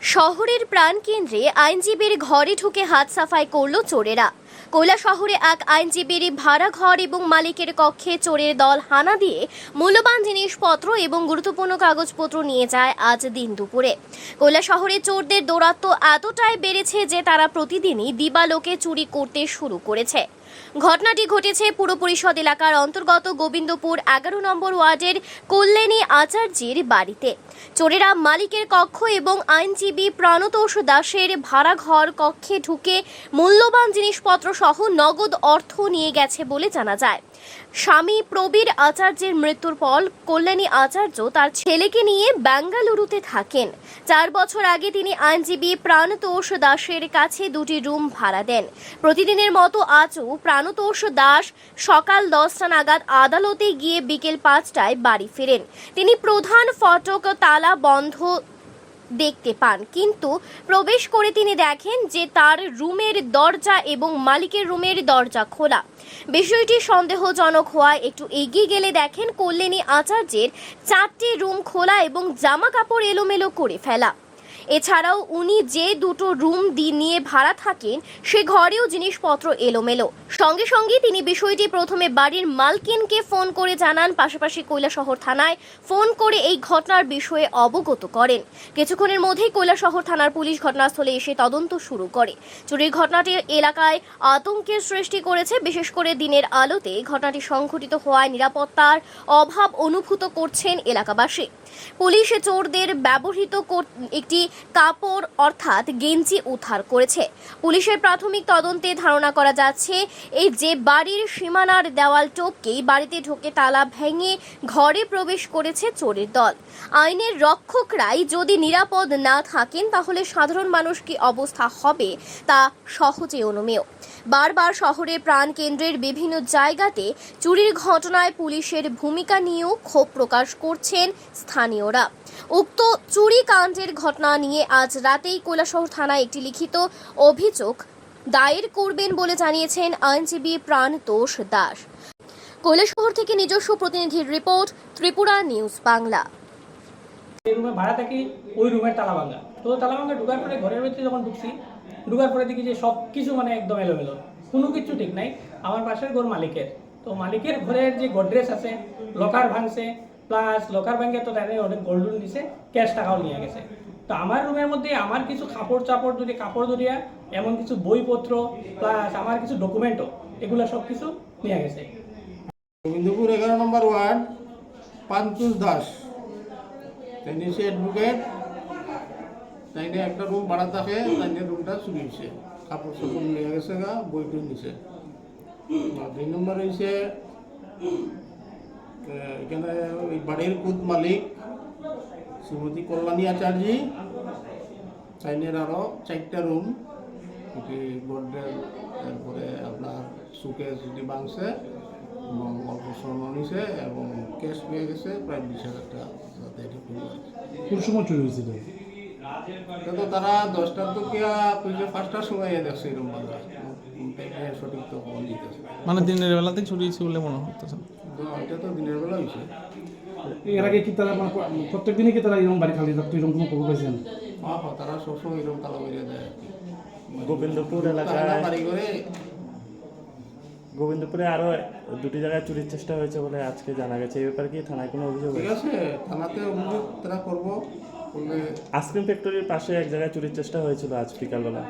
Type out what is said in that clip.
শহরের প্রাণকেন্দ্রে আইনজীবীর ঘরে ঢুকে হাত সাফাই করল চোরেরা। কৈলাসহরে এক আইনজীবীর ভাড়া ঘর এবং মালিকের কক্ষে চোরের দল হানা দিয়ে মূল্যবান জিনিসপত্র এবং গুরুত্বপূর্ণ কাগজপত্র নিয়ে যায় আজ দিন দুপুরে। কৈলাসহরে চোরদের দৌরাত্ম্য এতটাই বেড়েছে যে তারা প্রতিদিনই দিবালোকে চুরি করতে শুরু করেছে। ঘটনাটি ঘটেছে পুর পরিষদ এলাকার অন্তর্গত গোবিন্দপুর 11 নম্বর ওয়ার্ডের কল্যাণী আচার্যের বাড়িতে। চোরেরা মালিকের কক্ষ এবং আইনজীবী প্রাণতোষ দাসের ভাড়া ঘর কক্ষে ঢুকে মূল্যবান জিনিসপত্র সহ নগদ অর্থ নিয়ে গেছে বলে জানা যায়। স্বামী প্রবীর আচার্যের মৃত্যুর পর কল্যাণী আচার্য তার ছেলেকে নিয়ে বেঙ্গালুরুতে থাকেন। 4 বছর আগে তিনি আইনজীবী প্রাণতোষ দাসের কাছে 2টি রুম ভাড়া দেন। প্রতিদিনের মতো আজও প্রাণতোষ দাস সকাল 10টা নাগাদ আদালতে গিয়ে বিকেল 5টায় বাড়ি ফেরেন। তিনি প্রধান ফটক তালা বন্ধ দেখতে পান, কিন্তু প্রবেশ করে তিনি দেখেন যে তার রুমের দরজা এবং মালিকের রুমের দরজা খোলা। বিষয়টি সন্দেহজনক হওয়ায় একটু এগিয়ে গেলে দেখেন কল্যাণী আচার্যের 4টি রুম খোলা এবং জামা কাপড় এলোমেলো করে ফেলা। এছাড়াও উনি যে 2টো রুম নিয়ে ভাড়া থাকেন সে ঘরেও জিনিসপত্র এলোমেলো। সঙ্গে সঙ্গে তিনি বিষয়টি প্রথমে বাড়ির মালকিনকে ফোন করে জানান, পাশাপাশি কৈলাসহর থানায় ফোন করে এই ঘটনার বিষয়ে অবগত করেন। কিছুক্ষণের মধ্যেই কৈলাসহর থানার পুলিশ ঘটনাস্থলে এসে তদন্ত শুরু করে। চুরির ঘটনাটি এলাকায় আতঙ্কের সৃষ্টি করেছে। বিশেষ করে দিনের আলোতে ঘটনাটি সংঘটিত হওয়ায় নিরাপত্তার অভাব অনুভূত করছেন এলাকাবাসী। পুলিশ চোরদের ব্যবহৃত একটি কাপড় অর্থাৎ গেঞ্জি উদ্ধার করেছে। পুলিশের প্রাথমিক তদন্তে ধারণা করা যাচ্ছে এই যে বাড়ির সীমানার দেওয়াল টপকেই বাড়িতে ঢোকে তালা ভেঙে ঘরে প্রবেশ করেছে চোরের দল। আইনের রক্ষকরাই যদি নিরাপদ না থাকেন তাহলে সাধারণ মানুষ কি অবস্থা হবে তা সহজে অনুমেয়। বারবার শহরের প্রাণকেন্দ্রের বিভিন্ন জায়গাতে চুরির ঘটনায় পুলিশের ভূমিকা নিয়েও ক্ষোভ প্রকাশ করছেন স্থানীয়রা। উক্ত চুরি কাণ্ডের ঘটনা নিয়ে আজ রাতেই কৈলাসহর থানায় একটি লিখিত অভিযোগ দায়ের করবেন বলে জানিয়েছেন আইনজীবী প্রাণতোষ দাস। কৈলাসহর থেকে নিজস্ব প্রতিনিধির রিপোর্ট, ত্রিপুরা নিউজ বাংলা। এই রুমে ভাড়া থাকি, ওই রুমের তালা ভাঙা। তো তালা ভাঙা ঢোকার পরে ঘরের ভিতরে যখন ঢুকার পরে দেখি যে সব কিছু মানে একদম এলোমেলো, কোনো কিছু ঠিক নাই। আমার পাশের ঘর মালিকের, তো মালিকের ঘরের যে গোডরেজ আছে লকার ভাঙছে, প্লাস লকার ভাঙে তো তাদের অনেক গোল্ডন দিছে, ক্যাশ টাকাও নিয়ে গেছে। তো আমার রুমের মধ্যে আমার কিছু কাপড় দরিয়া এমন কিছু বইপত্র প্লাস আমার কিছু ডকুমেন্টও, এগুলো সব কিছু নিয়ে গেছে। গোবিন্দপুর 11 নম্বর ওয়ার্ড প্রাণতোষ দাস, তিনি সে অ্যাডভোকেট, তাইনে একটা রুম ভাড়া থাকে, তাইনে রুমটা চুরি হয়েছে, কাপড় সাপড় নিয়ে গেছে গা, বইটু নিছে। 2 নম্বর হয়েছে এখানে ওই বাড়ির খুদ মালিক শ্রীমতী কল্যাণী আচার্য, তাইনের আরও 4টা রুম, এটি গোডরেজ, তারপরে আপনার সুকেস যেটি ভাঙছে এবং অল্প স্বর্ণ নিছে এবং ক্যাশ পেয়ে গেছে প্রায় 20,000 টাকা। কোন সময় চুরি হয়েছিল? তো তারা 10টার তো কিয়া 5টার সময় দেখছে এরকম বাজার, সঠিক তো কম দিতেছে। মানে দিনের বেলাতে চুরি হয়েছে বলে মনে হতেছে। তো এটা তো দিনের বেলা হয়েছে। এর আগে কি তারা মানে প্রত্যেক দিনই কি তারা এরকম বাড়ি খালি থাকতো, এরকম কোনো খবর পাইছেন? হ্যাঁ, তারা সবসময় এরকম তালা বেরিয়ে দেয়। গোবিন্দপুর এলাকায় বাড়ি করে গোবিন্দপুরে আরো 2টি জায়গায় চুরির চেষ্টা হয়েছে বলে আজকে জানা গেছে। এই ব্যাপারে কি থানায় কোনো অভিযোগ ঠিক আছে, থানাতে অভিযোগ তারা করবো। আইসক্রিম ফ্যাক্টরির পাশে এক জায়গায় চুরির চেষ্টা হয়েছিল আজ বিকালবেলা।